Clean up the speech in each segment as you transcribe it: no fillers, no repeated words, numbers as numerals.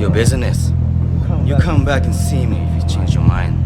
Your business. You come back and see me if you change your mind.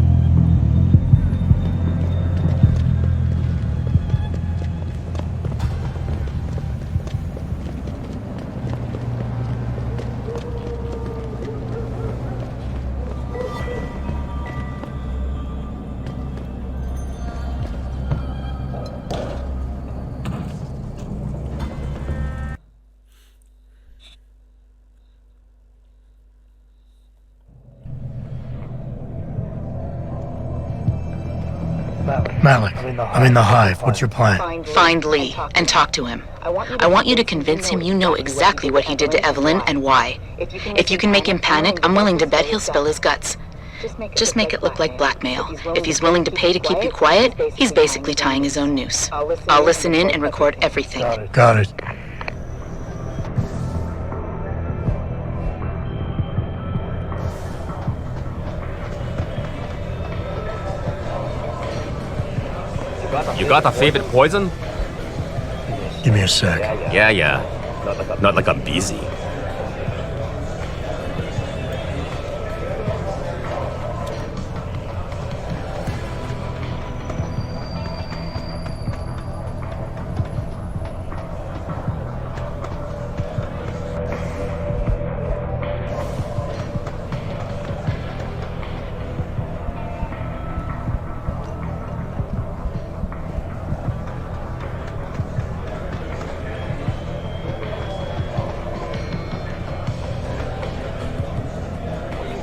Malik, I'm in the hive. What's your plan? Find Lee and talk to him. I want you to convince him you know exactly what he did to Evelyn and why. If you can make him panic, I'm willing to bet he'll spill his guts. Just make it look like blackmail. If he's willing to pay to keep you quiet, he's basically tying his own noose. I'll listen in and record everything. Got it. You got a favorite poison? Give me a sec. Yeah. Not like I'm busy.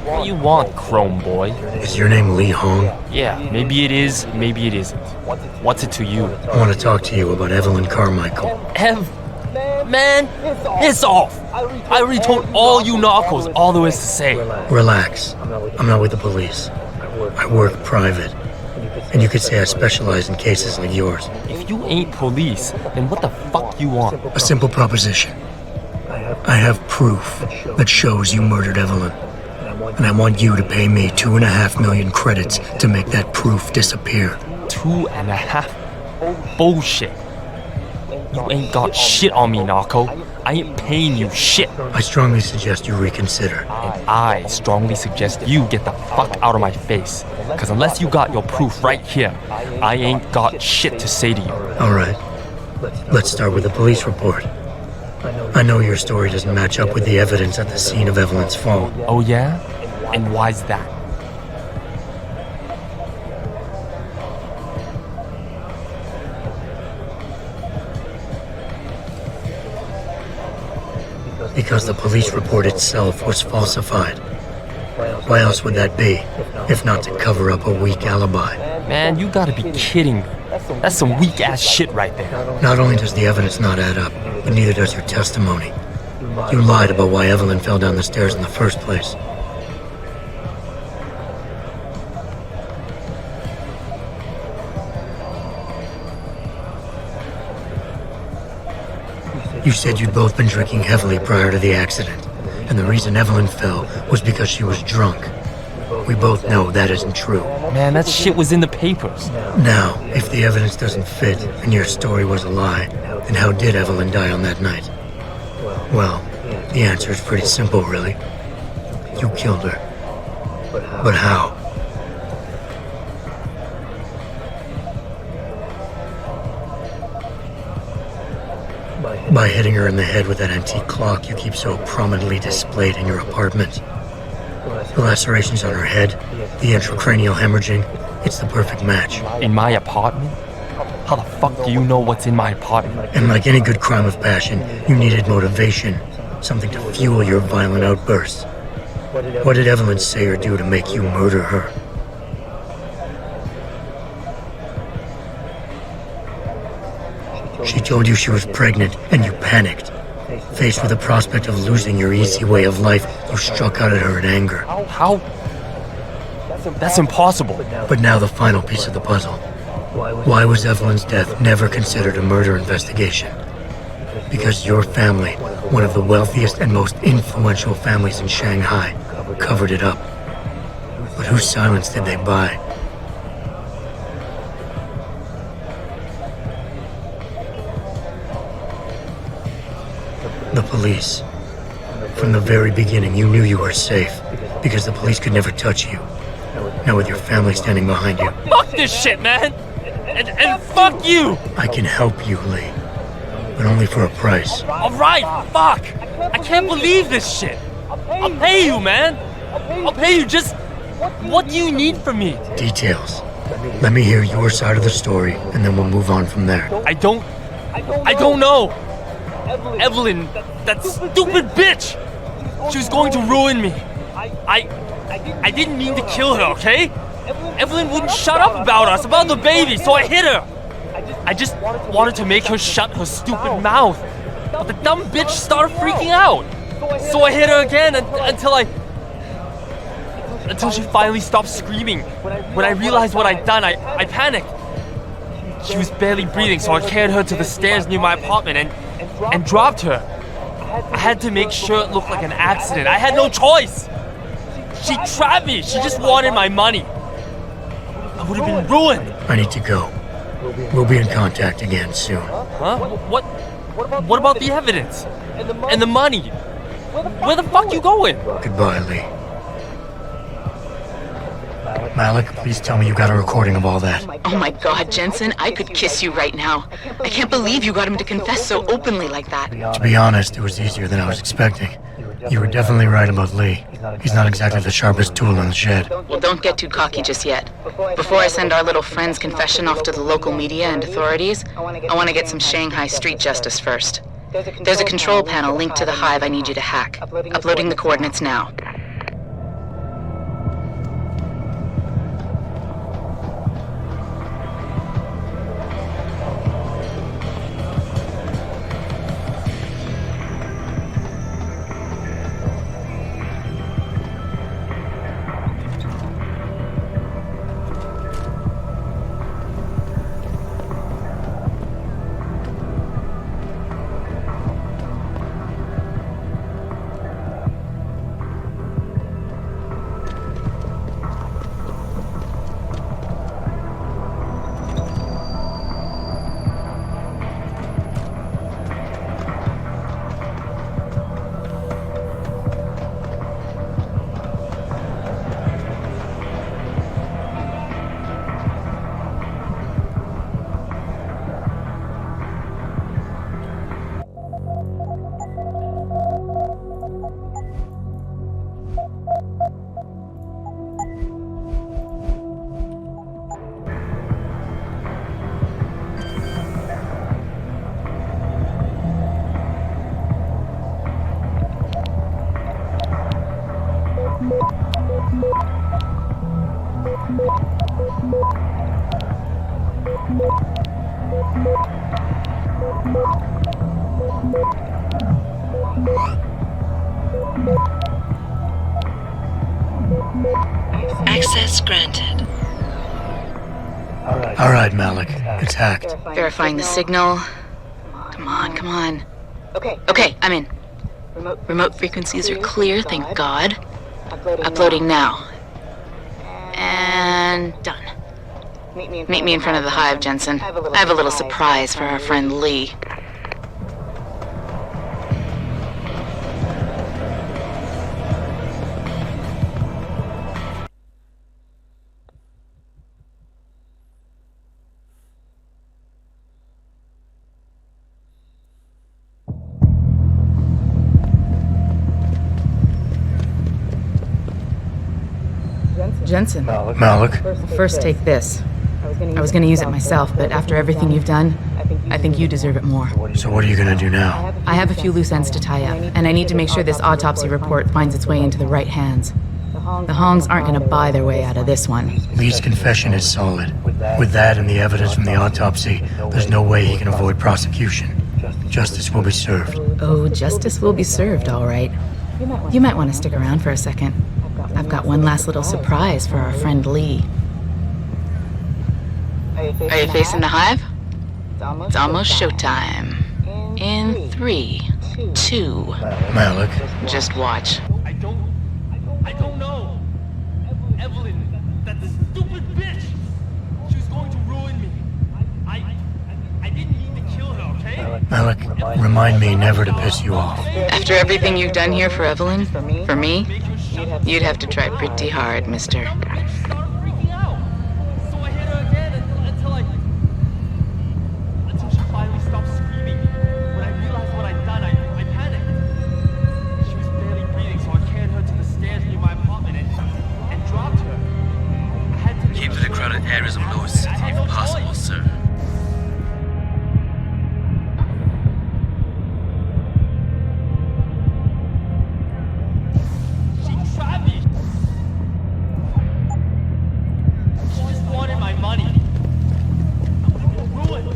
What do you want, Chrome Boy? Is your name Lee Hong? Yeah, maybe it is, maybe it isn't. What's it to you? I want to talk to you about Evelyn Carmichael. Man, piss off! I already told all you narcos all there is to say. Relax. I'm not with the police. I work private. And you could say I specialize in cases like yours. If you ain't police, then what the fuck you want? A simple proposition. I have proof that shows you murdered Evelyn. And I want you to pay me 2.5 million credits to make that proof disappear. 2.5? Bullshit. You ain't got shit on me, narco. I ain't paying you shit. I strongly suggest you reconsider. And I strongly suggest you get the fuck out of my face. Cause unless you got your proof right here, I ain't got shit to say to you. Alright. Let's start with the police report. I know your story doesn't match up with the evidence at the scene of Evelyn's fall. Oh yeah? And why's that? Because the police report itself was falsified. Why else would that be, if not to cover up a weak alibi? Man, you gotta be kidding me. That's some weak-ass shit right there. Not only does the evidence not add up, but neither does your testimony. You lied about why Evelyn fell down the stairs in the first place. You said you'd both been drinking heavily prior to the accident, and the reason Evelyn fell was because she was drunk. We both know that isn't true. Man, that shit was in the papers. Now, if the evidence doesn't fit and your story was a lie, then how did Evelyn die on that night? Well, the answer is pretty simple, really. You killed her. But how? By hitting her in the head with that antique clock you keep so prominently displayed in your apartment. The lacerations on her head, the intracranial hemorrhaging, it's the perfect match. In my apartment? How the fuck do you know what's in my apartment? And like any good crime of passion, you needed motivation, something to fuel your violent outbursts. What did Evelyn say or do to make you murder her? She told you she was pregnant, and you panicked. Faced with the prospect of losing your easy way of life, you struck out at her in anger. How? That's impossible. But now the final piece of the puzzle. Why was Evelyn's death never considered a murder investigation? Because your family, one of the wealthiest and most influential families in Shanghai, covered it up. But whose silence did they buy? The police. From the very beginning, you knew you were safe, because the police could never touch you. Now with your family standing behind you. Fuck this shit, man! And fuck you! I can help you, Lee. But only for a price. Alright, fuck! I can't believe this shit! I'll pay you, man! I'll pay you, just... What do you need from me? Details. Let me hear your side of the story, and then we'll move on from there. I don't know! Evelyn, that stupid bitch! She was going to ruin me. I didn't mean to kill her, okay? Evelyn wouldn't shut up about us, about the baby, so I hit her. I just wanted to make her shut her stupid mouth. But the dumb bitch started freaking out. So I hit her again until she finally stopped screaming. When I realized what I'd done, I panicked. She was barely breathing, so I carried her to the stairs near my apartment and dropped her. I had to make sure it looked like an accident. I had no choice. She trapped me. She just wanted my money. I would have been ruined. I need to go. We'll be in contact again soon. Huh? What about the evidence? And the money? Where the fuck you going? Goodbye, Lee. Malik, please tell me you got a recording of all that. Oh my God, Jensen, I could kiss you right now. I can't believe you got him to confess so openly like that. To be honest, it was easier than I was expecting. You were definitely right about Lee. He's not exactly the sharpest tool in the shed. Well, don't get too cocky just yet. Before I send our little friend's confession off to the local media and authorities, I want to get some Shanghai street justice first. There's a control panel linked to the hive I need you to hack. Uploading the coordinates now. Access granted. All right, Malik. It's hacked. Verifying the signal. Come on. Okay, I'm in. Remote frequencies are clear, thank God. Uploading now. And done. Meet me in front of the hive, Jensen. I have a little surprise for our friend Lee. Jensen. Malik. First take this. I was gonna use it myself, but after everything you've done, I think you deserve it more. So what are you gonna do now? I have a few loose ends to tie up, and I need to make sure this autopsy report finds its way into the right hands. The Hongs aren't gonna buy their way out of this one. Lee's confession is solid. With that and the evidence from the autopsy, there's no way he can avoid prosecution. Justice will be served. Oh, justice will be served, all right. You might want to stick around for a second. I've got one last little surprise for our friend Lee. Are you facing the hive? It's almost showtime. In 3, 2... Malik. Just watch. I don't know. Evelyn, that stupid bitch. She was going to ruin me. I didn't mean to kill her, okay? Malik, remind me never to piss you off. After everything you've done here for Evelyn, for me, you'd have to try pretty hard, mister. I started freaking out. So I hit her again until she finally stopped screaming. When I realized what I'd done, I panicked. She was barely breathing, so I carried her to the stairs near my apartment and dropped her. I had to Keep to the crowded areas of Lower City if possible, sir. She trapped me. She just wanted my money. I'm ruined.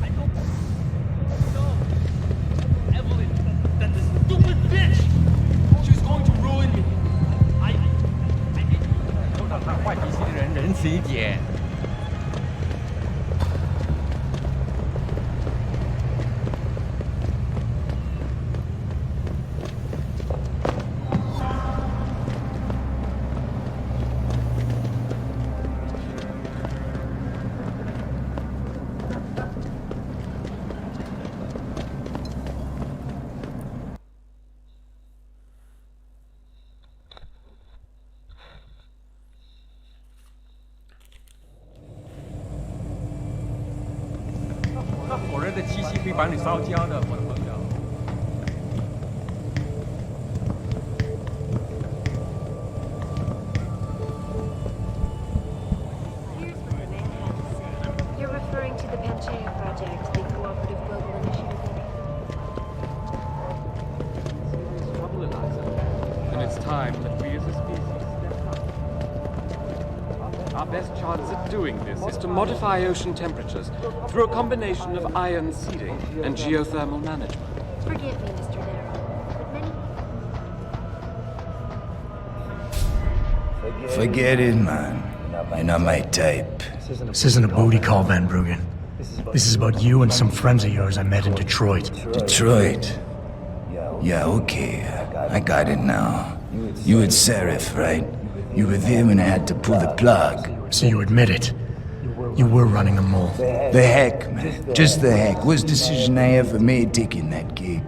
I don't know. Evelyn, that stupid bitch. She was going to ruin me. I didn't. 都让那坏脾气的人仁慈一点。那火热的气息可以把你烧焦的，我的朋友。You're referring to the Panchea Project, the cooperative global initiative. Trouble, Eliza. And it's time that we as a species step up. Our best chance at doing this is to modify ocean temperatures through a combination of ion seeding and geothermal management. Forgive me, Mr. Darrow, but many Forget it, man. You're not my type. This isn't a booty call, Van Bruggen. This is about you and some friends of yours I met in Detroit. Detroit? Yeah, okay. I got it now. You at Serif, right? You were there when I had to pull the plug. So you admit it. You were running a mole. The heck, man. Just the heck. Worst decision I ever made taking that gig.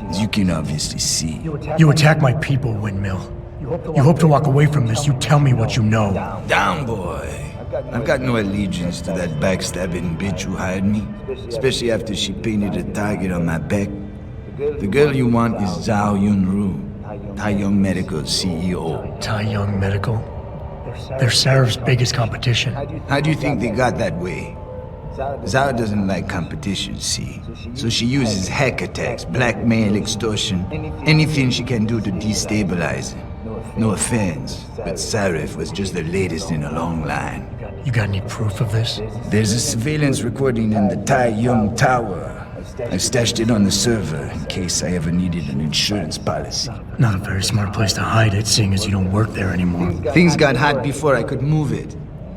As you can obviously see. You attack my people, Windmill. You hope to walk away from this. You tell me what you know. Down, boy. I've got no allegiance to that backstabbing bitch who hired me. Especially after she painted a target on my back. The girl you want is Zhao Yunru, Tai Young Medical CEO. Tai Young Medical? They're Sarif's biggest competition. How do you think they got that way? Zhao doesn't like competition, see? So she uses hack attacks, blackmail, extortion, anything she can do to destabilize him. No offense, but Sarif was just the latest in a long line. You got any proof of this? There's a surveillance recording in the Tai Young Tower. I stashed it on the server in case I ever needed an insurance policy. Not a very smart place to hide it, seeing as you don't work there anymore. Things got hot before I could move it.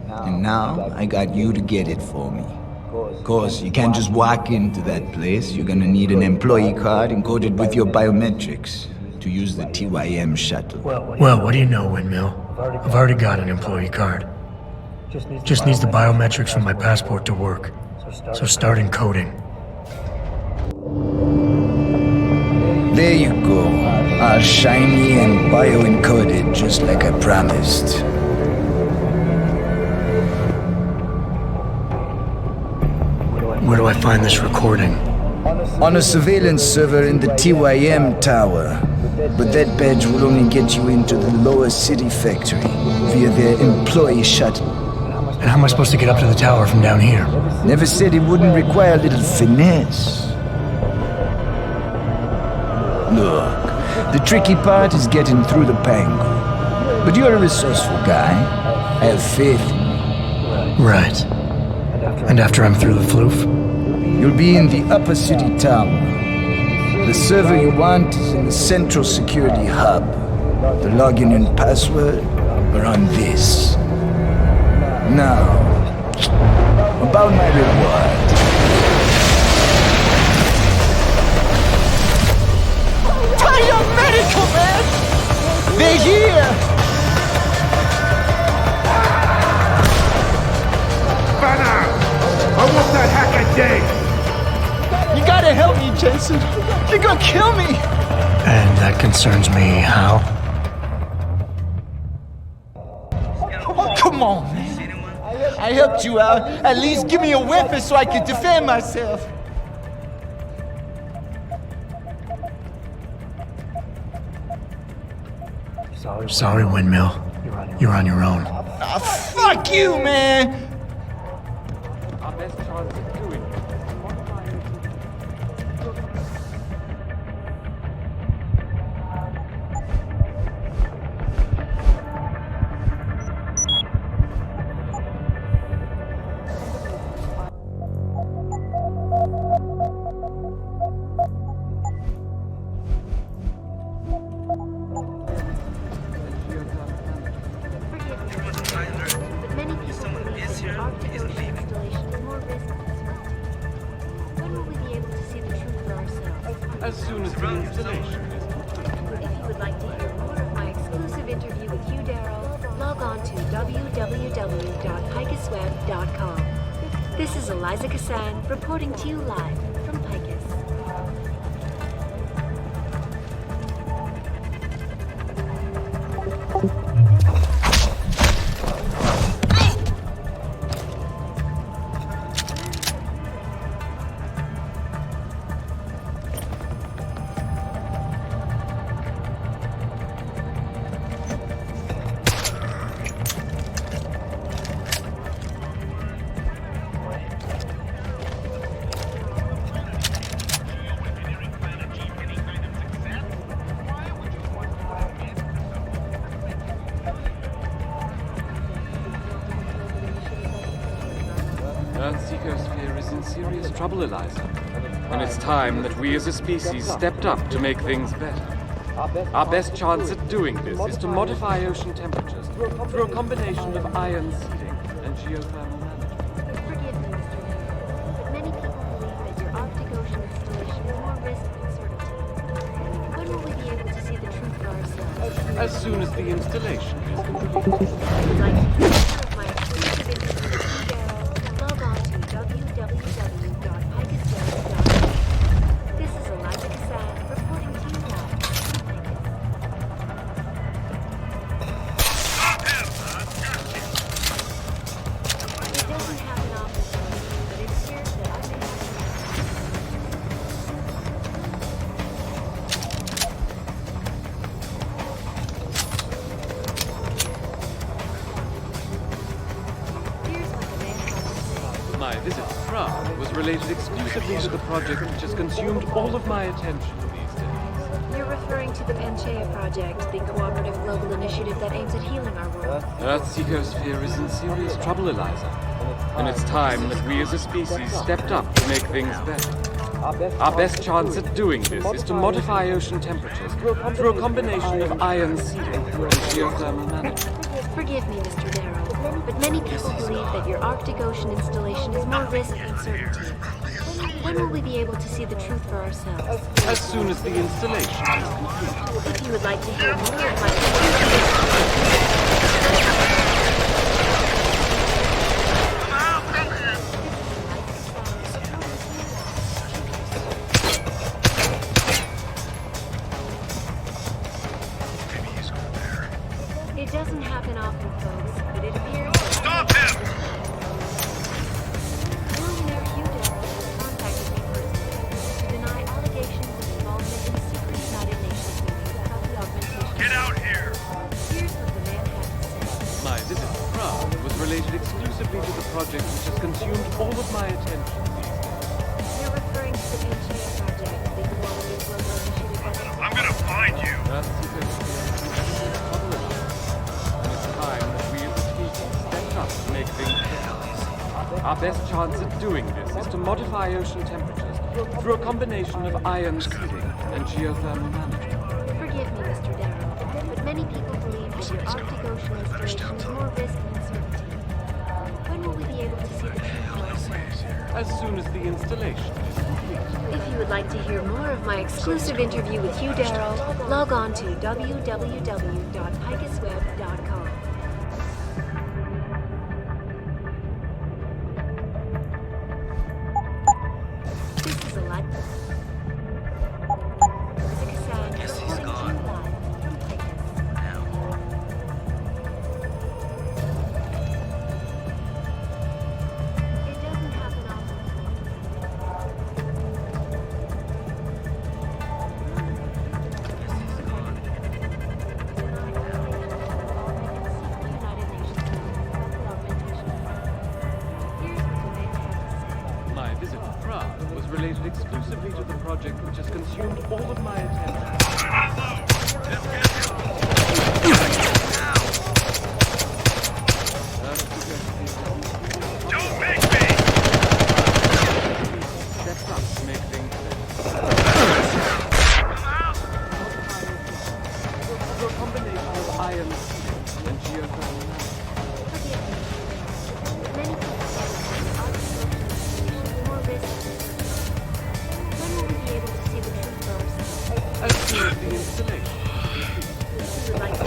And now I got you to get it for me. Of course, you can't just walk into that place. You're gonna need an employee card encoded with your biometrics to use the TYM shuttle. Well, what do you know, Windmill? I've already got an employee card. Just needs the biometrics from my passport to work. So start encoding. There you go. All shiny and bio-encoded, just like I promised. Where do I find this recording? On a surveillance server in the TYM tower. But that badge will only get you into the Lower City factory via their employee shuttle. And how am I supposed to get up to the tower from down here? Never said it wouldn't require a little finesse. Look, the tricky part is getting through the pango. But you're a resourceful guy. I have faith in you. Right. And after I'm through the floof? You'll be in the upper city tower. The server you want is in the central security hub. The login and password are on this. Now, about my reward. Medical, man! They're here! gotta help me, Jensen. You're gonna kill me. And that concerns me how? Oh, come on, man. I helped you out. At least give me a weapon so I can defend myself. Sorry, Windmill. You're on your own. Ah, fuck you, man. Our best chance of doing this is to modify But many people believe that your Arctic Ocean installation is more risk than certainty. When will we be able to see the truth for ourselves? as soon as the installation is complete. If you would like to hear more of my exclusive interview with you, Daryl, log on to www.picusweb.com. This is Eliza Kassan reporting to you live from Picus. Earth's ecosphere is in serious trouble, Eliza. And it's time that we as a species stepped up to make things better. Our best chance at doing this is to modify ocean temperatures through a combination of ion seeding and geothermal management. Forgive me, Mr. Daryl, but many people believe that your Arctic Ocean installation is more risk than certainty. When will we be able to see the truth for ourselves? As soon as the installation is complete. If you would like to hear more of my exclusive interview with you, Daryl, log on to www.picusweb.com. This is Eliza Kassan reporting to you live from Picus. It doesn't happen often, but it appears that I may have Here's what the man had to say. My visit to Prague was related exclusively to the project which has consumed all of my attention these days. You're referring to the Panchaea Project, the cooperative global initiative that aims at healing our world. Earth's ecosphere is in serious trouble, Eliza. And it's time that we as a species stepped up to make things better. Our best chance at doing this is to modify ocean temperatures through a combination of ion seeding and geothermal management. Forgive me, Mr. Darrow, but many people believe that your Arctic Ocean installation is more risk than certainty. When will we be able to see the truth for ourselves? As soon as the installation is complete. If you would like to hear more of my It doesn't happen often, folks, but it appears that Stop him! Millionaire Hugh Darrow has contacted me personally to deny allegations of involvement in secret United Nations meetings about the augmentation. Get out here! Here's what the man had to say. My visit to Prague was related exclusively to the project which has consumed all of my attention these days. You're referring to the Panchaea Project, the cooperative global initiative that I'm gonna find you! Earth's ecosphere is in serious trouble, Eliza. And it's time that we as a species stepped up to make things better. Our best chance at doing this is to modify ocean temperatures through a combination of ion seeding and geothermal management. Forgive me, Mr. Darrow, but many people believe that your Arctic Ocean installation is more risk than certainty. When will we be able to see the truth for ourselves? As soon as the installation is complete. If you would like to hear more of my exclusive interview with Hugh Darrow, log on to www.picusweb.com. This is Eliza. Guess he's gone. It doesn't happen often. My visit to Prague was related exclusively to the project which has consumed all of my attention. Don't make me! Stepped up to make things better. Through a combination of iron sealing and geothermal Many people more risk. When will we be able to see the truth for ourselves? as soon as the installation. We would like to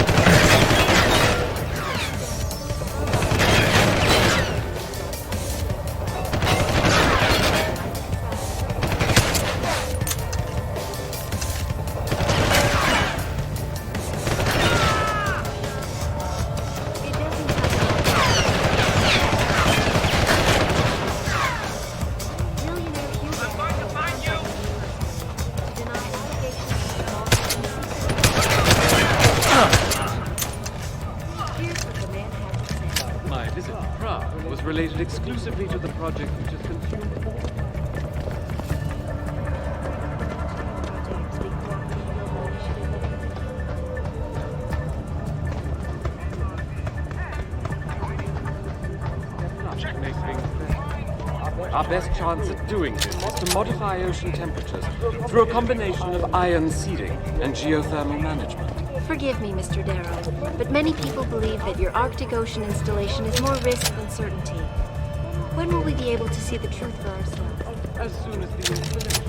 It doesn't happen. Millionaire Hugh deny allegations of Here's what the man had to say. My visit to Prague was related exclusively to the project which has consumed all. Project, the cooperative global initiative. To make things better. Our best chance at doing this is to modify ocean temperatures through a combination of ion seeding and geothermal management. Forgive me, Mr. Darrow, but many people believe that your Arctic Ocean installation is more risk than certainty. When will we be able to see the truth for ourselves? As soon as the installation.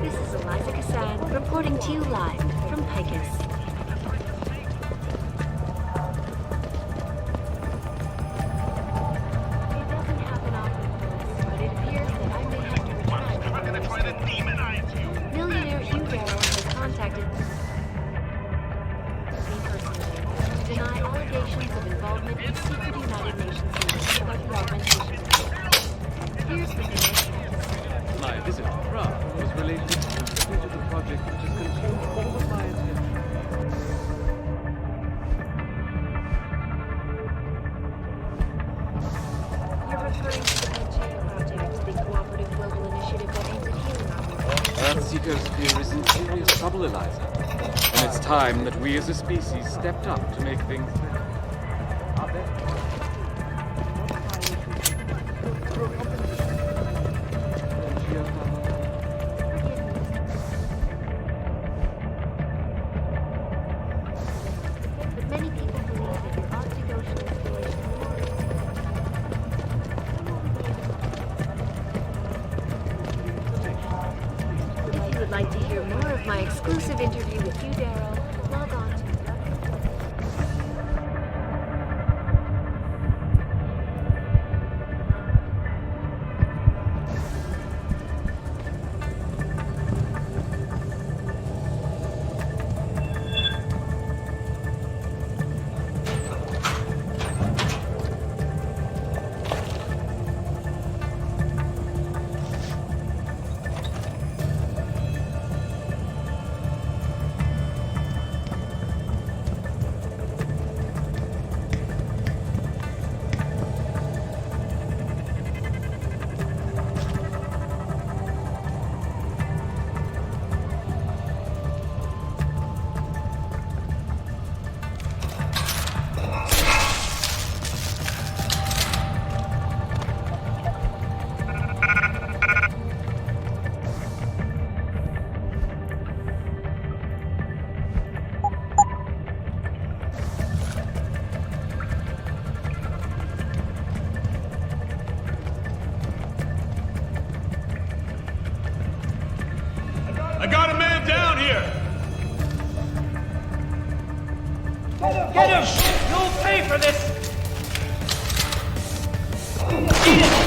This is Eliza Cassan reporting to you live from Picus. It doesn't happen often, but it appears that I may have to return. I'm gonna try to demonize you! Millionaire Hugh Darrow has contacted me personally to deny allegations of involvement in secret United Nations meetings about the augmentation. Here's what the man had to say. My visit to Prague was related exclusively to the project which has consumed all of my attention. You're referring to the Hengsha project, the cooperative global initiative that aims at healing our world. Earth's ecosphere is in serious trouble, Eliza. And it's time that we as a species stepped up to make things better. Our best But many people believe that your Arctic Ocean installation If you would like to hear more of my exclusive interview with Hugh Darrow, log on to You'll pay for this! Eat it!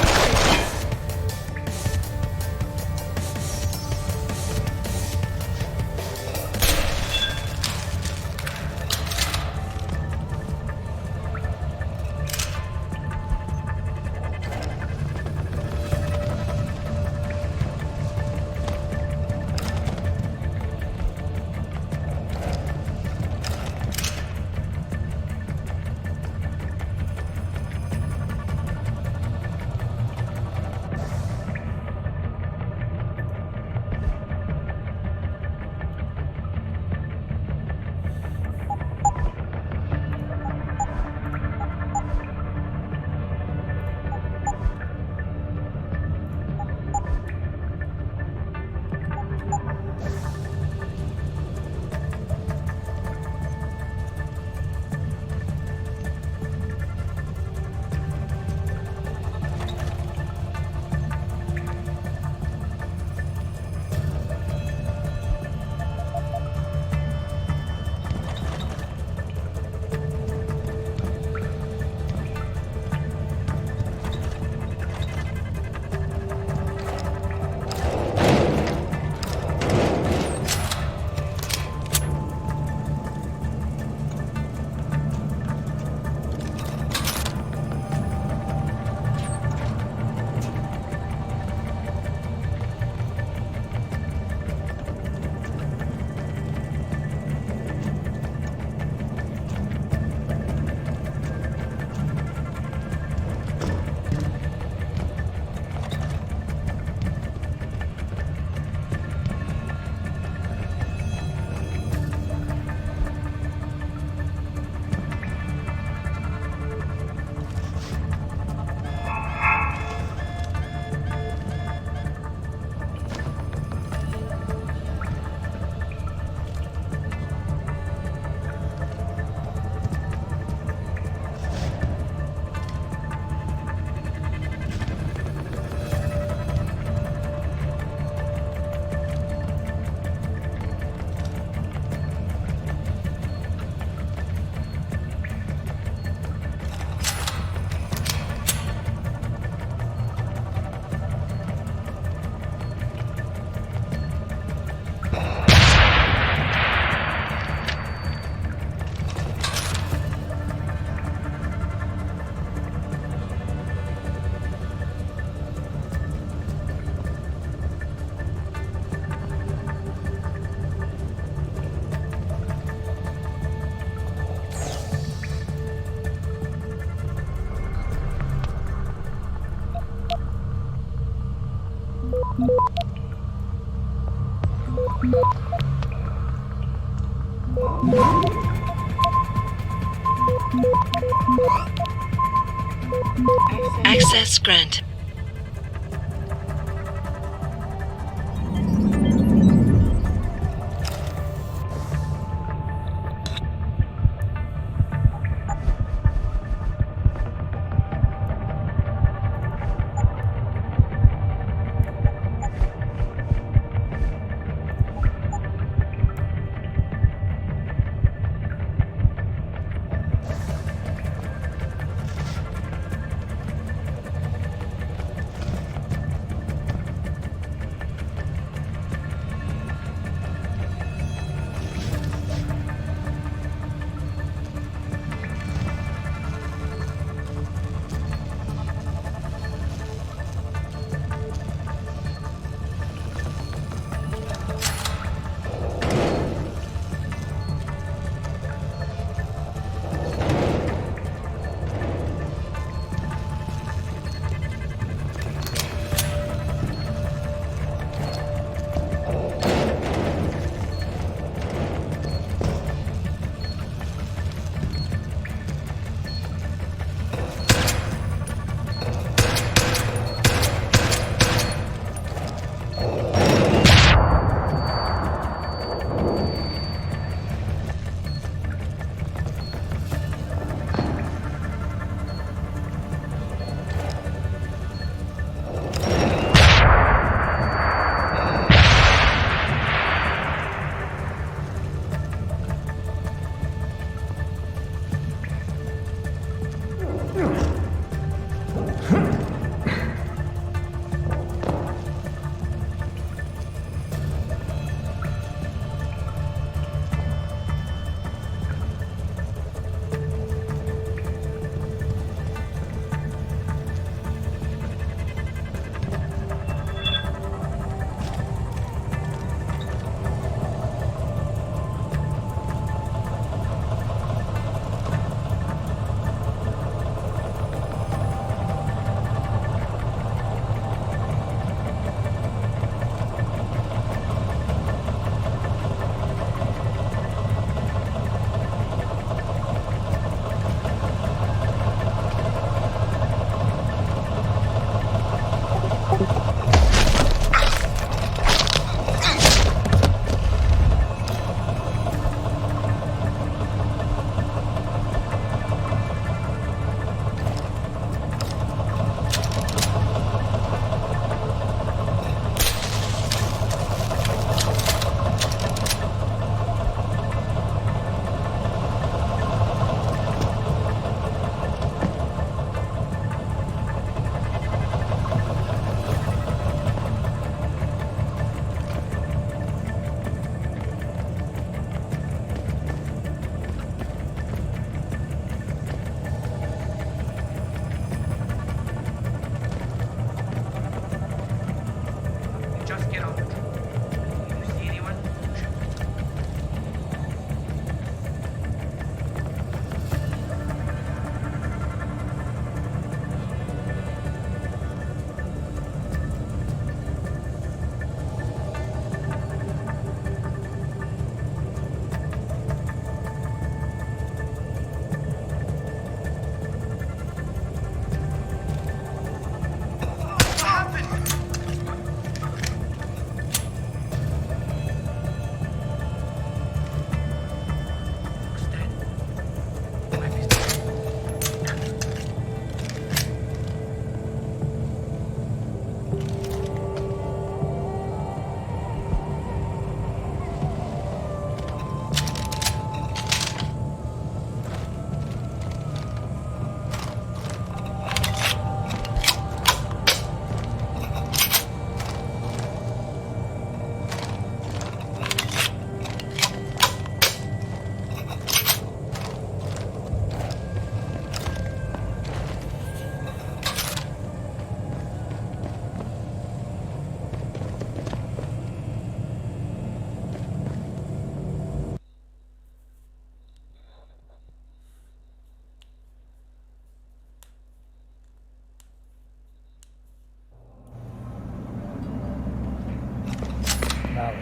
Access granted.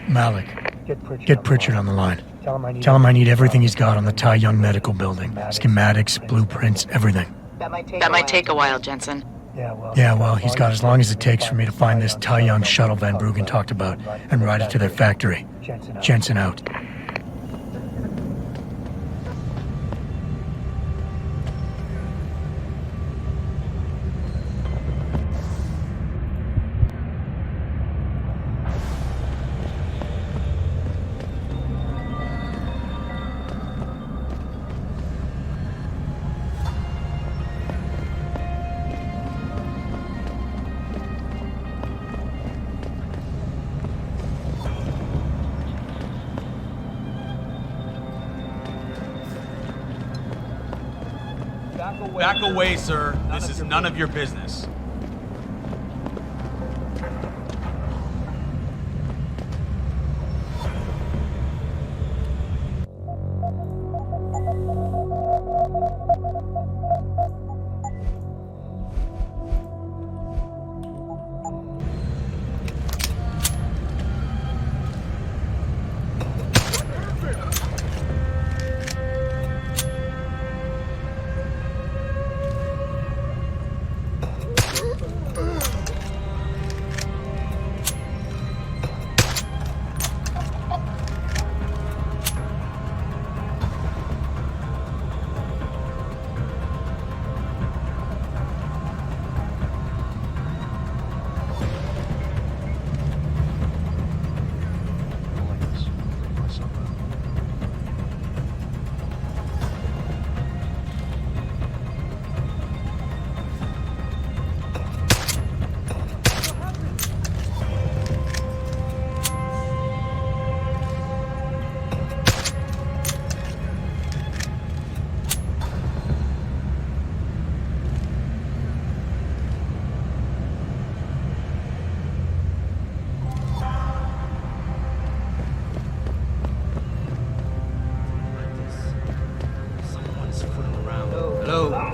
Malik, get Pritchard on the line. Tell him I need everything he's got on the Tai Young Medical Building. Schematics, blueprints, everything. That might take a while, Jensen. Yeah, well, he's got as long as it takes for me to find this Tai Young shuttle Van Bruggen talked about and ride it to their factory. Jensen out. Back away, sir. This is none of your business.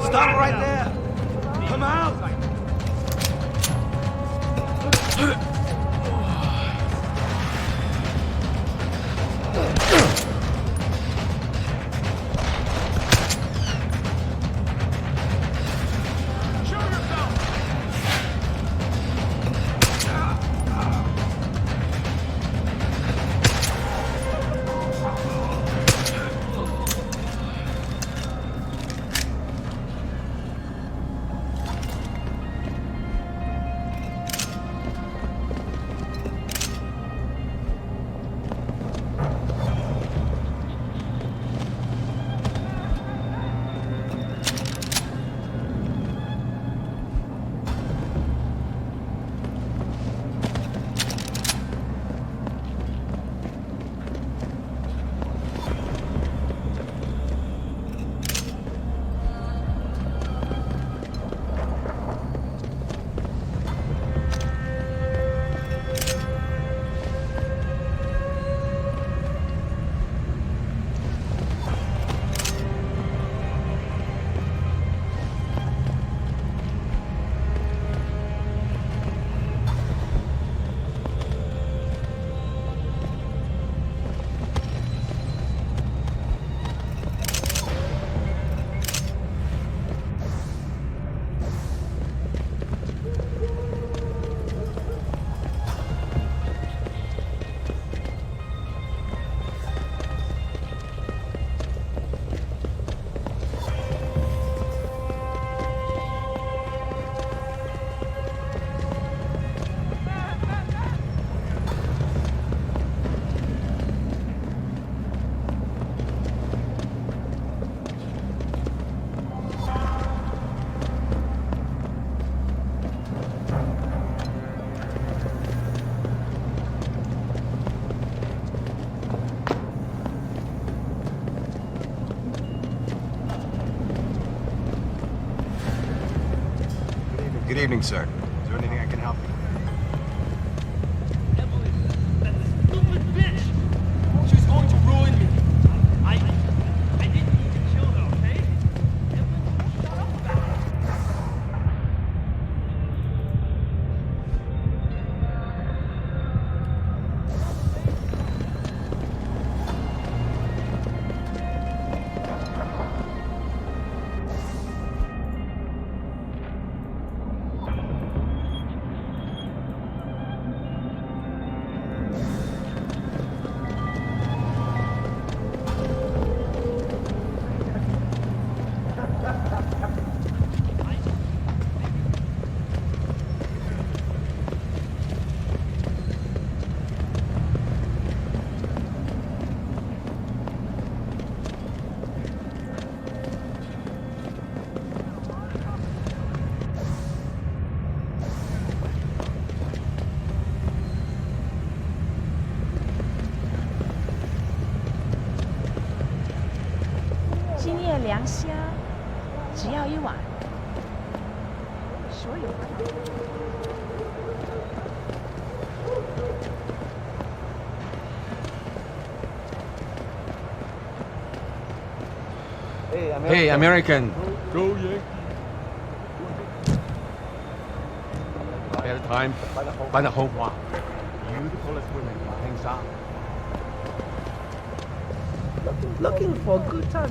Stop right there! Come out! Good evening, sir. Is there anything I can help you with? Evelyn, that stupid bitch! She was going to ruin me. I didn't mean to kill her, okay? Evelyn, shut up about it. 关系啊，只要一晚，说有办法。Hey, American. Go, Yankee. At a time, find a home. Wow. Beautiful as women. Hengsha. Looking for a good time.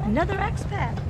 Another expat.